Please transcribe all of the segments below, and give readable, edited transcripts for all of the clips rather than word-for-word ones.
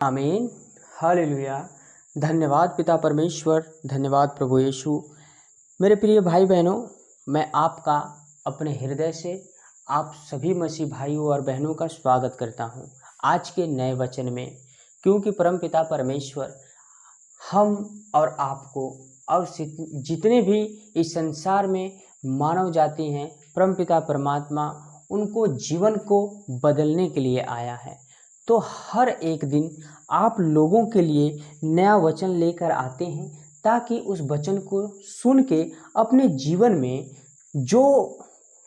आमीन। हालेलुया। धन्यवाद पिता परमेश्वर, धन्यवाद प्रभु यीशु। मेरे प्रिय भाई बहनों, मैं आपका अपने हृदय से आप सभी मसीह भाइयों और बहनों का स्वागत करता हूं आज के नए वचन में, क्योंकि परम पिता परमेश्वर हम और आपको और जितने भी इस संसार में मानव जाति हैं, परम पिता परमात्मा उनको जीवन को बदलने के लिए आया है। तो हर एक दिन आप लोगों के लिए नया वचन लेकर आते हैं, ताकि उस वचन को सुन के अपने जीवन में जो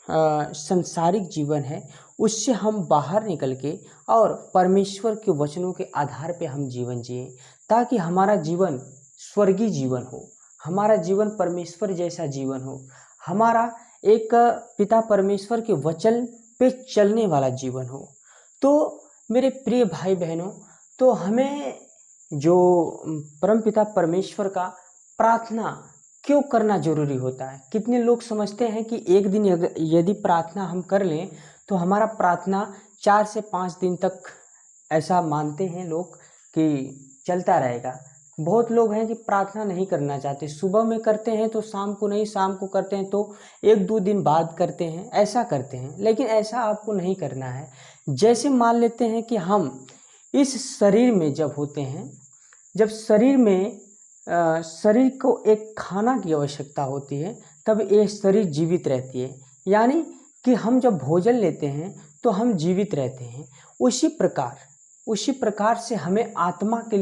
संसारिक जीवन है उससे हम बाहर निकल के और परमेश्वर के वचनों के आधार पे हम जीवन जिए, ताकि हमारा जीवन स्वर्गीय जीवन हो, हमारा जीवन परमेश्वर जैसा जीवन हो, हमारा एक पिता परमेश्वर के वचन पे चलने वाला जीवन हो। तो मेरे प्रिय भाई बहनों, तो हमें जो परम पिता परमेश्वर का प्रार्थना क्यों करना जरूरी होता है। कितने लोग समझते हैं कि एक दिन यदि प्रार्थना हम कर लें तो हमारा प्रार्थना 4 से 5 दिन तक, ऐसा मानते हैं लोग कि चलता रहेगा। बहुत लोग हैं कि प्रार्थना नहीं करना चाहते, सुबह में करते हैं तो शाम को नहीं, शाम को करते हैं तो 1-2 दिन बाद करते हैं, ऐसा करते हैं। लेकिन ऐसा आपको नहीं करना है। जैसे मान लेते हैं कि हम इस शरीर में जब होते हैं, जब शरीर को एक खाना की आवश्यकता होती है, तब ये शरीर जीवित रहती है। यानी कि हम जब भोजन लेते हैं तो हम जीवित रहते हैं। उसी प्रकार से हमें आत्मा के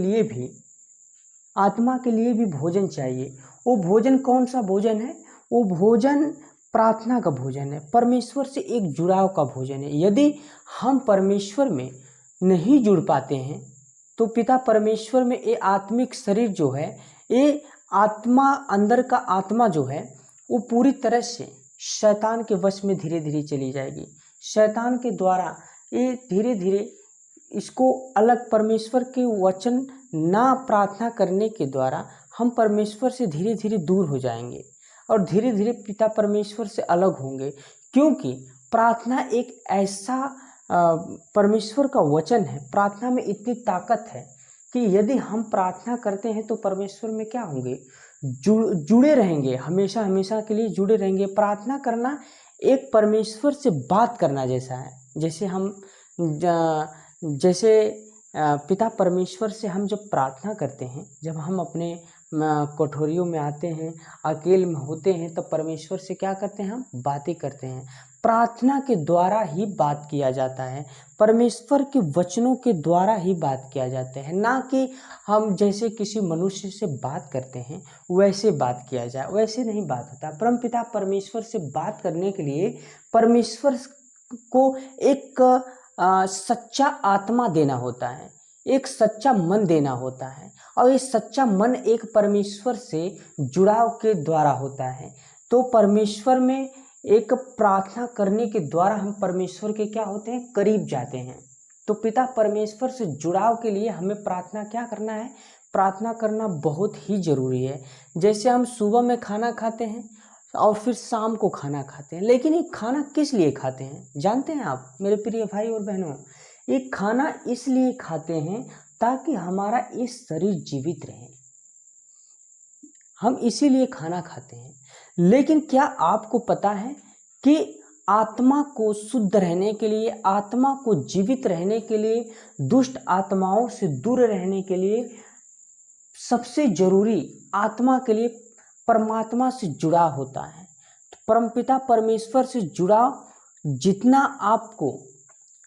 लिए भी भोजन चाहिए। वो भोजन कौन सा भोजन है? वो भोजन प्रार्थना का भोजन है, परमेश्वर से एक जुड़ाव का भोजन है। यदि हम परमेश्वर में नहीं जुड़ पाते हैं तो पिता परमेश्वर में ये आत्मिक शरीर जो है, ये आत्मा, अंदर का आत्मा जो है, वो पूरी तरह से शैतान के वश में धीरे धीरे चली जाएगी। शैतान के द्वारा ये धीरे धीरे इसको अलग, परमेश्वर के वचन ना प्रार्थना करने के द्वारा हम परमेश्वर से धीरे धीरे दूर हो जाएंगे और धीरे धीरे पिता परमेश्वर से अलग होंगे। क्योंकि प्रार्थना एक ऐसा परमेश्वर का वचन है, प्रार्थना में इतनी ताकत है कि यदि हम प्रार्थना करते हैं तो परमेश्वर में क्या होंगे, जुड़े रहेंगे, हमेशा हमेशा के लिए जुड़े रहेंगे। प्रार्थना करना एक परमेश्वर से बात करना जैसा है। जैसे पिता परमेश्वर से हम जब प्रार्थना करते हैं, जब हम अपने कोठरियों में आते हैं, अकेले में होते हैं, तब परमेश्वर से क्या करते हैं, हम बातें करते हैं। प्रार्थना के द्वारा ही बात किया जाता है, परमेश्वर के वचनों के द्वारा ही बात किया जाता है, ना कि हम जैसे किसी मनुष्य से बात करते हैं वैसे बात किया जाए। वैसे नहीं बात होता। परम पिता परमेश्वर से बात करने के लिए परमेश्वर को एक सच्चा आत्मा देना होता है, एक सच्चा मन देना होता है, और ये सच्चा मन एक परमेश्वर से जुड़ाव के द्वारा होता है। तो परमेश्वर में एक प्रार्थना करने के द्वारा हम परमेश्वर के क्या होते हैं, करीब जाते हैं। तो पिता परमेश्वर से जुड़ाव के लिए हमें प्रार्थना क्या करना है, प्रार्थना करना बहुत ही जरूरी है। जैसे हम सुबह में खाना खाते हैं और फिर शाम को खाना खाते हैं, लेकिन ये खाना किस लिए खाते हैं जानते हैं आप मेरे प्रिय भाई और बहनों? ये खाना इसलिए खाते हैं ताकि हमारा ये शरीर जीवित रहे, हम इसीलिए खाना खाते हैं। लेकिन क्या आपको पता है कि आत्मा को शुद्ध रहने के लिए, आत्मा को जीवित रहने के लिए, दुष्ट आत्माओं से दूर रहने के लिए सबसे जरूरी आत्मा के लिए परमात्मा से जुड़ाव होता है। तो परमपिता परमेश्वर से जुड़ाव जितना आपको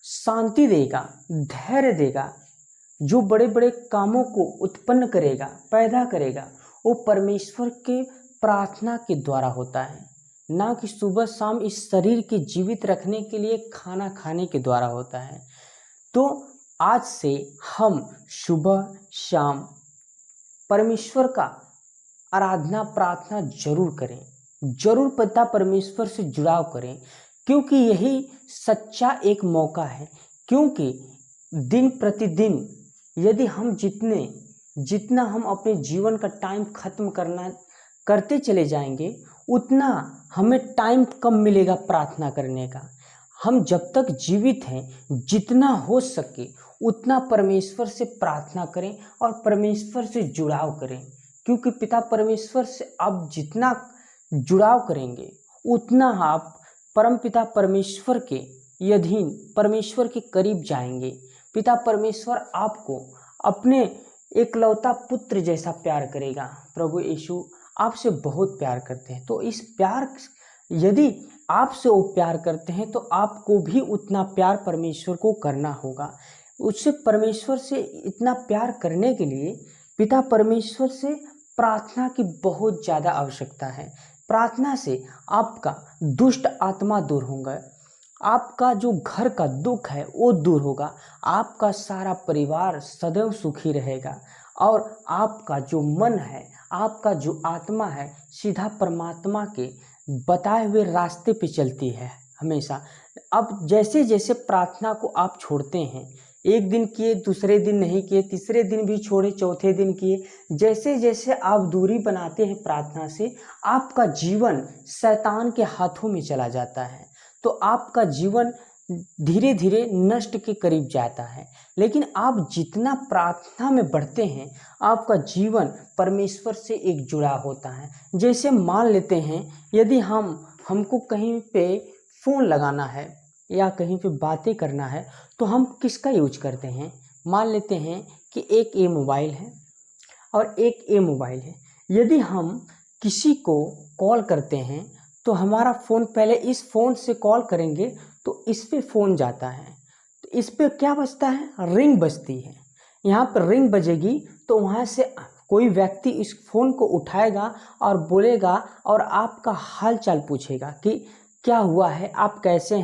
शांति देगा, धैर्य देगा, जो बड़े बड़े कामों को उत्पन्न करेगा, पैदा करेगा, वो परमेश्वर के प्रार्थना के द्वारा होता है, ना कि सुबह शाम इस शरीर के जीवित रखने के लिए खाना खाने के द्वारा होता है। तो आज से हम सुबह शाम परमेश्वर का आराधना प्रार्थना जरूर करें, जरूर पिता परमेश्वर से जुड़ाव करें, क्योंकि यही सच्चा एक मौका है। क्योंकि दिन प्रतिदिन यदि हम जितना हम अपने जीवन का टाइम खत्म करते चले जाएंगे, उतना हमें टाइम कम मिलेगा प्रार्थना करने का। हम जब तक जीवित हैं, जितना हो सके उतना परमेश्वर से प्रार्थना करें और परमेश्वर से जुड़ाव करें, क्योंकि पिता परमेश्वर से आप जितना जुड़ाव करेंगे उतना आप परमपिता परमेश्वर के अधीन, परमेश्वर के करीब जाएंगे। पिता परमेश्वर आपको अपने एकलौता पुत्र जैसा प्यार करेगा। प्रभु यीशु आपसे बहुत प्यार करते हैं, तो इस प्यार, यदि आपसे वो प्यार करते हैं तो आपको भी उतना प्यार परमेश्वर को करना होगा। उससे परमेश्वर से इतना प्यार करने के लिए पिता परमेश्वर से प्रार्थना की बहुत ज़्यादा आवश्यकता है। प्रार्थना से आपका दुष्ट आत्मा दूर होगा, आपका जो घर का दुख है वो दूर होगा, आपका सारा परिवार सदैव सुखी रहेगा और आपका जो मन है, आपका जो आत्मा है, सीधा परमात्मा के बताए हुए रास्ते पे चलती है हमेशा। अब जैसे जैसे प्रार्थना को आप छोड़ते हैं, एक दिन किए, दूसरे दिन नहीं किए, तीसरे दिन भी छोड़े, चौथे दिन किए, जैसे जैसे आप दूरी बनाते हैं प्रार्थना से, आपका जीवन शैतान के हाथों में चला जाता है, तो आपका जीवन धीरे धीरे नष्ट के करीब जाता है। लेकिन आप जितना प्रार्थना में बढ़ते हैं, आपका जीवन परमेश्वर से एक जुड़ा होता है। जैसे मान लेते हैं, यदि हमको कहीं पे फ़ोन लगाना है या कहीं पे बातें करना है, तो हम किसका यूज करते हैं? मान लेते हैं कि एक ये मोबाइल है और एक ये मोबाइल है। यदि हम किसी को कॉल करते हैं तो हमारा फ़ोन, पहले इस फ़ोन से कॉल करेंगे तो इस पे फ़ोन जाता है, तो इस पे क्या बजता है? रिंग बजती है। यहाँ पर रिंग बजेगी तो वहाँ से कोई व्यक्ति इस फ़ोन को उठाएगा और बोलेगा और आपका हाल चाल पूछेगा कि क्या हुआ है, आप कैसे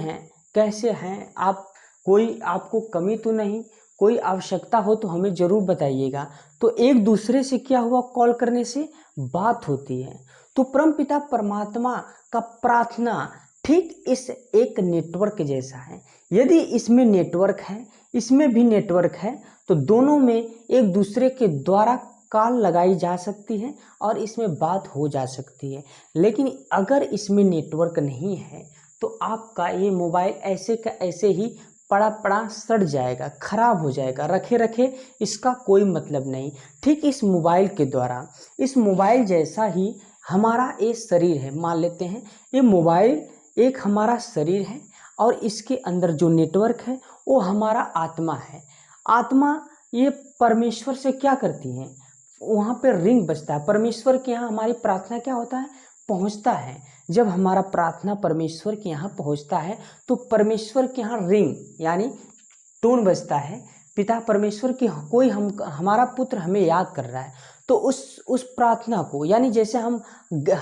हैं आप, कोई आपको कमी तो नहीं, कोई आवश्यकता हो तो हमें ज़रूर बताइएगा। तो एक दूसरे से क्या हुआ, कॉल करने से बात होती है। तो परमपिता परमात्मा का प्रार्थना ठीक इस एक नेटवर्क जैसा है। यदि इसमें नेटवर्क है, इसमें भी नेटवर्क है, तो दोनों में एक दूसरे के द्वारा कॉल लगाई जा सकती है और इसमें बात हो जा सकती है। लेकिन अगर इसमें नेटवर्क नहीं है तो आपका ये मोबाइल ऐसे का ऐसे ही पड़ा पड़ा सड़ जाएगा, खराब हो जाएगा, रखे रखे इसका कोई मतलब नहीं। ठीक इस मोबाइल के द्वारा, इस मोबाइल जैसा ही हमारा ये शरीर है। मान लेते हैं ये मोबाइल एक हमारा शरीर है और इसके अंदर जो नेटवर्क है वो हमारा आत्मा है। आत्मा ये परमेश्वर से क्या करती है, वहाँ पे रिंग बजता है। परमेश्वर के यहाँ हमारी प्रार्थना क्या होता है, पहुँचता है। जब हमारा प्रार्थना परमेश्वर के यहाँ पहुँचता है तो परमेश्वर के यहाँ रिंग यानी टोन बजता है। पिता परमेश्वर की कोई हमारा पुत्र हमें याद कर रहा है, तो उस प्रार्थना को, यानी जैसे हम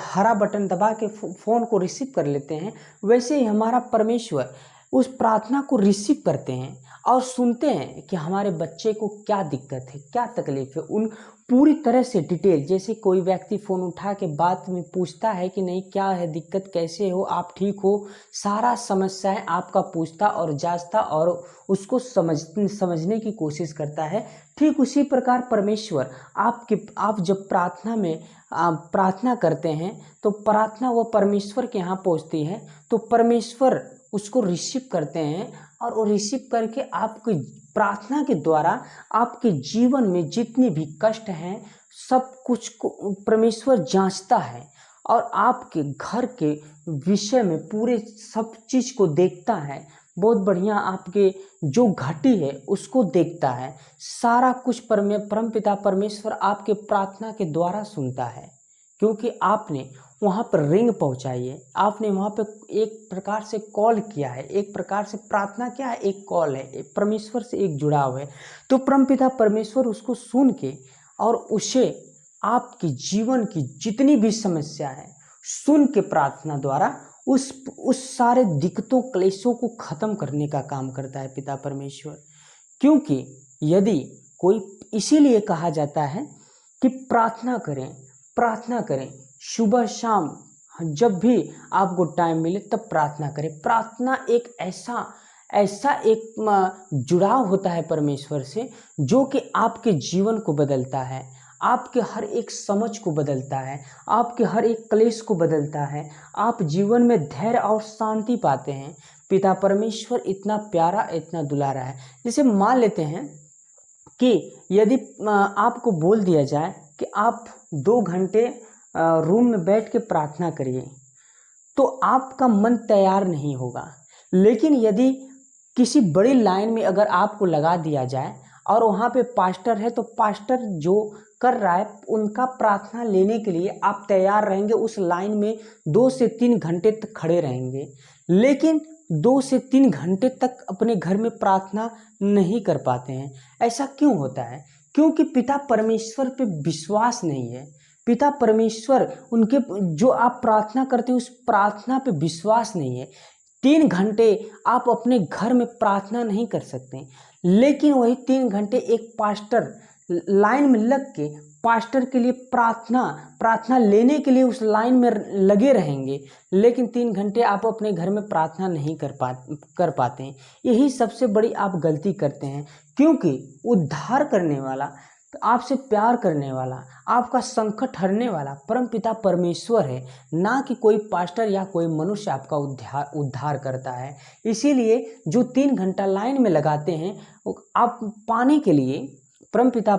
हरा बटन दबा के फ़ोन को रिसीव कर लेते हैं, वैसे ही हमारा परमेश्वर उस प्रार्थना को रिसीव करते हैं और सुनते हैं कि हमारे बच्चे को क्या दिक्कत है, क्या तकलीफ़ है। उन पूरी तरह से डिटेल, जैसे कोई व्यक्ति फ़ोन उठा के बात में पूछता है कि नहीं क्या है दिक्कत, कैसे हो आप, ठीक हो, सारा समस्याएं आपका पूछता और जांचता और उसको समझने की कोशिश करता है। ठीक उसी प्रकार परमेश्वर आप जब प्रार्थना में प्रार्थना करते हैं तो प्रार्थना वो परमेश्वर के यहाँ पहुँचती है, तो परमेश्वर उसको रिसीव करते हैं और वो रिसीव करके आपकी प्रार्थना के द्वारा आपके जीवन में जितने भी कष्ट हैं सब कुछ को परमेश्वर जांचता है और आपके घर के विषय में पूरे सब चीज़ को देखता है। बहुत बढ़िया आपके जो घटी है उसको देखता है। सारा कुछ परमपिता परमेश्वर आपके प्रार्थना के द्वारा सुनता है, क्योंकि आपने वहाँ पर रिंग पहुँचाई है, आपने वहाँ पर एक प्रकार से कॉल किया है। एक प्रकार से प्रार्थना क्या है, एक कॉल है, एक परमेश्वर से एक जुड़ाव है। तो परमपिता परमेश्वर उसको सुन के और उसे आपके जीवन की जितनी भी समस्या है सुन के प्रार्थना द्वारा उस सारे दिक्कतों क्लेशों को ख़त्म करने का काम करता है पिता परमेश्वर। क्योंकि यदि कोई, इसीलिए कहा जाता है कि प्रार्थना करें सुबह शाम, जब भी आपको टाइम मिले तब प्रार्थना करें। प्रार्थना एक ऐसा एक जुड़ाव होता है परमेश्वर से जो कि आपके जीवन को बदलता है, आपके हर एक समझ को बदलता है, आपके हर एक क्लेश को बदलता है। आप जीवन में धैर्य और शांति पाते हैं। पिता परमेश्वर इतना प्यारा, इतना दुलारा है। जैसे मान लेते हैं कि यदि आपको बोल दिया जाए कि आप 2 घंटे रूम में बैठ के प्रार्थना करिए, तो आपका मन तैयार नहीं होगा। लेकिन यदि किसी बड़ी लाइन में अगर आपको लगा दिया जाए और वहाँ पे पास्टर है, तो पास्टर जो कर रहा है उनका प्रार्थना लेने के लिए आप तैयार रहेंगे, उस लाइन में 2 से 3 घंटे तक खड़े रहेंगे। लेकिन 2 से 3 घंटे तक अपने घर में प्रार्थना नहीं कर पाते हैं। ऐसा क्यों होता है? क्योंकि पिता परमेश्वर पे विश्वास नहीं है। पिता परमेश्वर उनके जो आप प्रार्थना करते हैं उस प्रार्थना पे विश्वास नहीं है। 3 घंटे आप अपने घर में प्रार्थना नहीं कर सकते, लेकिन वही 3 घंटे एक पास्टर लाइन में लग के पास्टर के लिए प्रार्थना लेने के लिए उस लाइन में लगे रहेंगे, लेकिन 3 घंटे आप अपने घर में प्रार्थना नहीं कर पाते हैं। यही सबसे बड़ी आप गलती करते हैं, क्योंकि उद्धार करने वाला, आपसे प्यार करने वाला, आपका संकट हरने वाला परमपिता परमेश्वर है, ना कि कोई पास्टर या कोई मनुष्य आपका उद्धार करता है। इसीलिए जो 3 घंटा लाइन में लगाते हैं, आप पाने के लिए परमपिता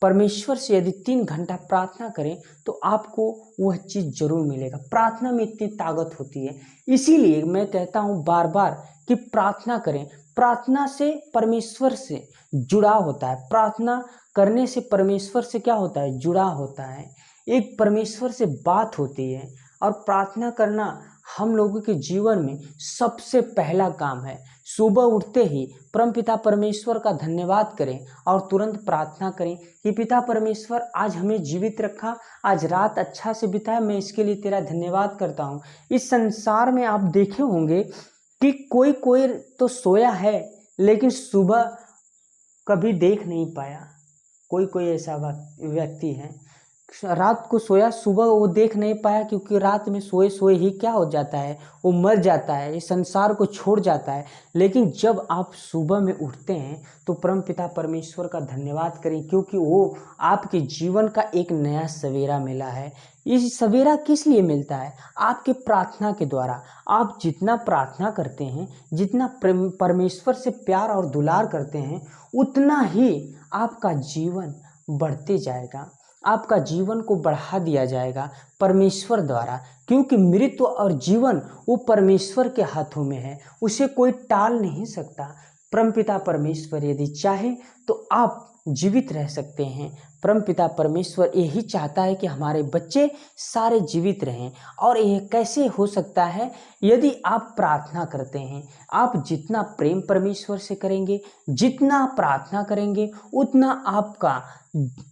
परमेश्वर से यदि 3 घंटा प्रार्थना करें तो आपको वह चीज़ जरूर मिलेगा। प्रार्थना में इतनी ताकत होती है। इसीलिए मैं कहता हूँ बार बार कि प्रार्थना करें। प्रार्थना से परमेश्वर से जुड़ाव होता है। प्रार्थना करने से परमेश्वर से क्या होता है? जुड़ाव होता है। एक परमेश्वर से बात होती है। और प्रार्थना करना हम लोगों के जीवन में सबसे पहला काम है। सुबह उठते ही परमपिता परमेश्वर का धन्यवाद करें और तुरंत प्रार्थना करें कि पिता परमेश्वर आज हमें जीवित रखा, आज रात अच्छा से बिताया, मैं इसके लिए तेरा धन्यवाद करता हूँ। इस संसार में आप देखे होंगे कि कोई कोई तो सोया है लेकिन सुबह कभी देख नहीं पाया। कोई कोई ऐसा व्यक्ति है, रात को सोया, सुबह वो देख नहीं पाया, क्योंकि रात में सोए सोए ही क्या हो जाता है? वो मर जाता है, इस संसार को छोड़ जाता है। लेकिन जब आप सुबह में उठते हैं तो परमपिता परमेश्वर का धन्यवाद करें, क्योंकि वो आपके जीवन का एक नया सवेरा मिला है। ये सवेरा किस लिए मिलता है? आपके प्रार्थना के द्वारा। आप जितना प्रार्थना करते हैं, जितना परमेश्वर से प्यार और दुलार करते हैं, उतना ही आपका जीवन बढ़ते जाएगा, आपका जीवन को बढ़ा दिया जाएगा परमेश्वर द्वारा। क्योंकि मृत्यु और जीवन वो परमेश्वर के हाथों में है, उसे कोई टाल नहीं सकता। परमपिता परमेश्वर यदि चाहे तो आप जीवित रह सकते हैं। परमपिता परमेश्वर यही चाहता है कि हमारे बच्चे सारे जीवित रहें। और यह कैसे हो सकता है? यदि आप प्रार्थना करते हैं। आप जितना प्रेम परमेश्वर से करेंगे, जितना प्रार्थना करेंगे, उतना आपका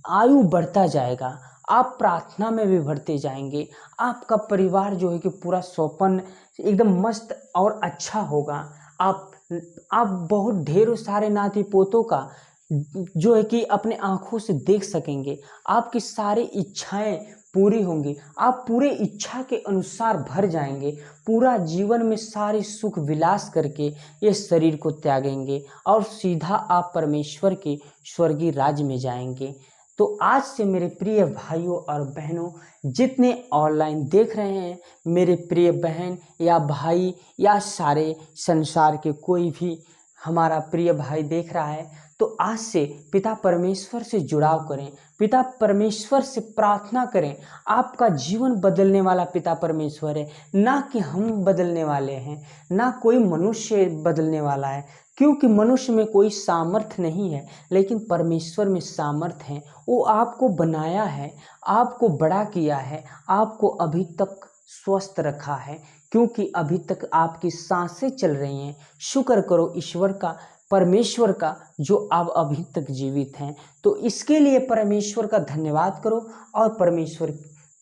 आयु बढ़ता जाएगा। आप प्रार्थना में भी बढ़ते जाएंगे। आपका परिवार जो है कि पूरा सौपन एकदम मस्त और अच्छा होगा। आप बहुत ढेरों सारे नाती पोतों का जो है कि अपने आंखों से देख सकेंगे। आपकी सारी इच्छाएं पूरी होंगी। आप पूरे इच्छा के अनुसार भर जाएंगे। पूरा जीवन में सारे सुख विलास करके ये शरीर को त्यागेंगे और सीधा आप परमेश्वर के स्वर्गीय राज्य में जाएंगे। तो आज से मेरे प्रिय भाइयों और बहनों, जितने ऑनलाइन देख रहे हैं, मेरे प्रिय बहन या भाई या सारे संसार के कोई भी हमारा प्रिय भाई देख रहा है, तो आज से पिता परमेश्वर से जुड़ाव करें, पिता परमेश्वर से प्रार्थना करें। आपका जीवन बदलने वाला पिता परमेश्वर है, ना कि हम बदलने वाले हैं, ना कोई मनुष्य बदलने वाला है। क्योंकि मनुष्य में कोई सामर्थ्य नहीं है, लेकिन परमेश्वर में सामर्थ्य है। वो आपको बनाया है, आपको बड़ा किया है, आपको अभी तक स्वस्थ रखा है, क्योंकि अभी तक आपकी सांसें चल रही हैं। शुक्र करो ईश्वर का, परमेश्वर का, जो आप अभी तक जीवित हैं। तो इसके लिए परमेश्वर का धन्यवाद करो और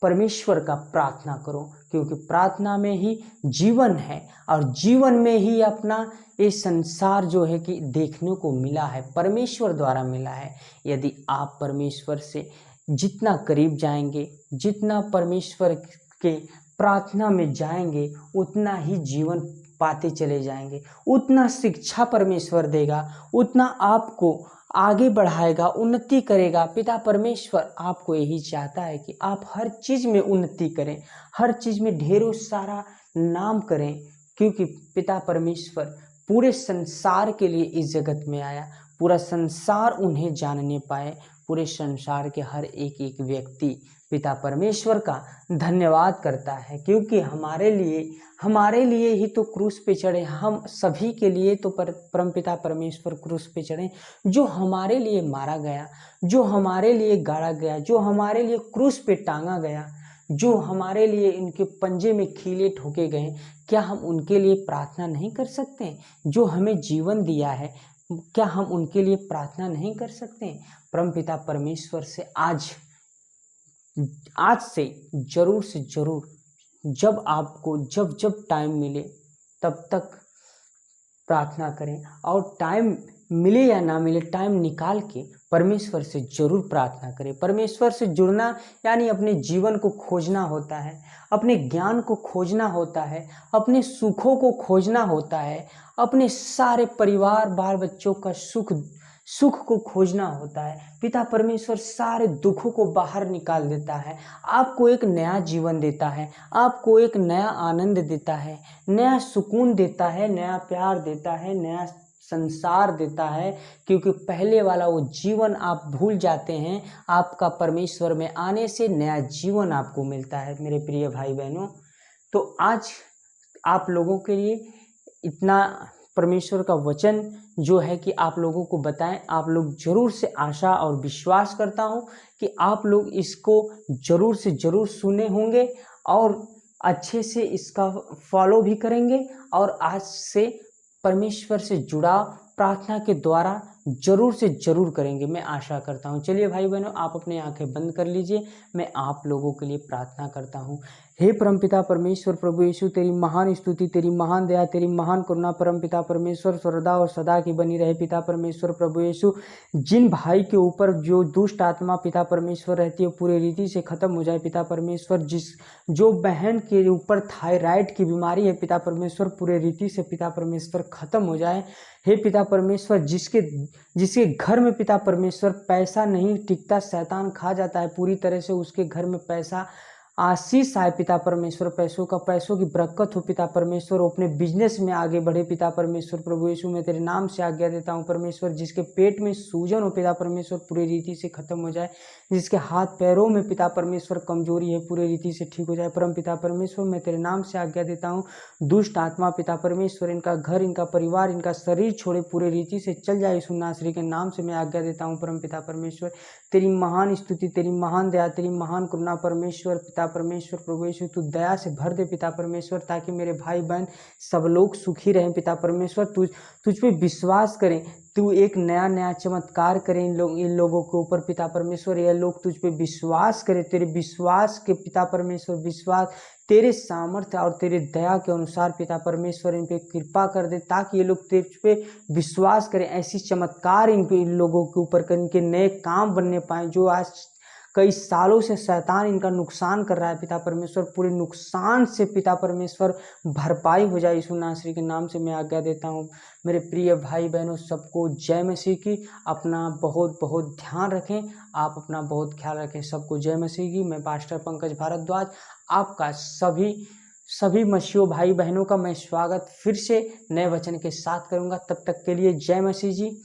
परमेश्वर का प्रार्थना करो, क्योंकि प्रार्थना में ही जीवन है और जीवन में ही अपना ये संसार जो है कि देखने को मिला है, परमेश्वर द्वारा मिला है। यदि आप परमेश्वर से जितना करीब जाएंगे, जितना परमेश्वर के प्रार्थना में जाएंगे, उतना ही जीवन पाते चले जाएंगे, उतना शिक्षा परमेश्वर देगा, उतना आपको आगे बढ़ाएगा, उन्नति करेगा। पिता परमेश्वर आपको यही चाहता है कि आप हर चीज़ में उन्नति करें, हर चीज़ में ढेरों सारा नाम करें, क्योंकि पिता परमेश्वर पूरे संसार के लिए इस जगत में आया, पूरा संसार उन्हें जानने पाए, पूरे संसार के हर एक एक व्यक्ति पिता परमेश्वर का धन्यवाद करता है, क्योंकि हमारे लिए ही तो क्रूस पे चढ़े, हम सभी के लिए तो परमपिता परमेश्वर क्रूस पे चढ़े, जो हमारे लिए मारा गया, जो हमारे लिए गाड़ा गया, जो हमारे लिए क्रूस पे टांगा गया, जो हमारे लिए इनके पंजे में कीले ठोके गए। क्या हम उनके लिए प्रार्थना नहीं कर सकते? जो हमें जीवन दिया है, क्या हम उनके लिए प्रार्थना नहीं कर सकते? परमपिता परमेश्वर से आज से जरूर से जरूर, जब आपको जब टाइम मिले तब तक प्रार्थना करें, और टाइम मिले या ना मिले, टाइम निकाल के परमेश्वर से जरूर प्रार्थना करें। परमेश्वर से जुड़ना यानी अपने जीवन को खोजना होता है, अपने ज्ञान को खोजना होता है, अपने सुखों को खोजना होता है, अपने सारे परिवार बाल बच्चों का सुख को खोजना होता है। पिता परमेश्वर सारे दुखों को बाहर निकाल देता है, आपको एक नया जीवन देता है, आपको एक नया आनंद देता है, नया सुकून देता है, नया प्यार देता है, नया संसार देता है, क्योंकि पहले वाला वो जीवन आप भूल जाते हैं। आपका परमेश्वर में आने से नया जीवन आपको मिलता है मेरे प्रिय भाई बहनों। तो आज आप लोगों के लिए इतना परमेश्वर का वचन जो है कि आप लोगों को बताएं, आप लोग जरूर से आशा और विश्वास करता हूं कि आप लोग इसको जरूर से जरूर सुने होंगे और अच्छे से इसका फॉलो भी करेंगे, और आज से परमेश्वर से जुड़ाव प्रार्थना के द्वारा जरूर से जरूर करेंगे, मैं आशा करता हूँ। चलिए भाई बहनों, आप अपनी आंखें बंद कर लीजिए, मैं आप लोगों के लिए प्रार्थना करता हूँ। हे परमपिता परमेश्वर प्रभु यीशु, तेरी महान स्तुति, तेरी महान दया, तेरी महान करुणा परमपिता परमेश्वर सदा और सदा की बनी रहे। पिता परमेश्वर प्रभु यीशु, जिन भाई के ऊपर जो दुष्ट आत्मा पिता परमेश्वर रहती है पूरी रीति से खत्म हो जाए। पिता परमेश्वर, जो बहन के ऊपर थायराइड की बीमारी है पिता परमेश्वर पूरे रीति से पिता परमेश्वर खत्म हो जाए। हे पिता परमेश्वर, जिसके घर में पिता परमेश्वर पैसा नहीं टिकता, शैतान खा जाता है पूरी तरह से, उसके घर में पैसा आशीष आए पिता परमेश्वर, पैसों की बरकत हो पिता परमेश्वर, वो अपने बिजनेस में आगे बढ़े पिता परमेश्वर प्रभु यीशु, मैं तेरे नाम से आज्ञा देता हूँ परमेश्वर। जिसके पेट में सूजन हो पिता परमेश्वर पूरी रीति से खत्म हो जाए, जिसके हाथ पैरों में पिता परमेश्वर कमजोरी है पूरी रीति से ठीक हो जाए। परम पिता परमेश्वर, मैं तेरे नाम से आज्ञा देता हूँ, दुष्ट आत्मा पिता परमेश्वर इनका घर, इनका परिवार, इनका शरीर छोड़े पूरी रीति से चल जाए। यीशु नासरी के नाम से मैं आज्ञा देता हूँ परम पिता परमेश्वर। तेरी महान स्तुति, तेरी महान दया, तेरी महान करुणा परमेश्वर पिता परमेश्वर प्रभु यीशु, तू दया से भर दे पिता परमेश्वर, ताकि मेरे भाई बहन सब लोग सुखी रहें पिता परमेश्वर। तुझ पे विश्वास करें, तू एक नया चमत्कार करें इन लोगों के ऊपर पिता परमेश्वर। ये लोग तुझ पे विश्वास करें, तेरे विश्वास के पिता परमेश्वर, विश्वास तेरे सामर्थ्य और तेरे दया के अनुसार पिता परमेश्वर इन पे कृपा कर दे, ताकि ये लोग तुझ पे विश्वास करें, ऐसी चमत्कार इन लोगों के ऊपर करें, इनके नए काम बनने पाए। जो आज कई सालों से शैतान इनका नुकसान कर रहा है पिता परमेश्वर, पूरे नुकसान से पिता परमेश्वर भरपाई हो जाए। यीशु नासरी के नाम से मैं आज्ञा देता हूँ। मेरे प्रिय भाई बहनों, सबको जय मसीह की। अपना बहुत बहुत ध्यान रखें, आप अपना बहुत ख्याल रखें। सबको जय मसीह की। मैं पास्टर पंकज भारद्वाज आपका सभी मसीह भाई बहनों का मैं स्वागत फिर से नए वचन के साथ करूँगा। तब तक के लिए जय मसीह जी।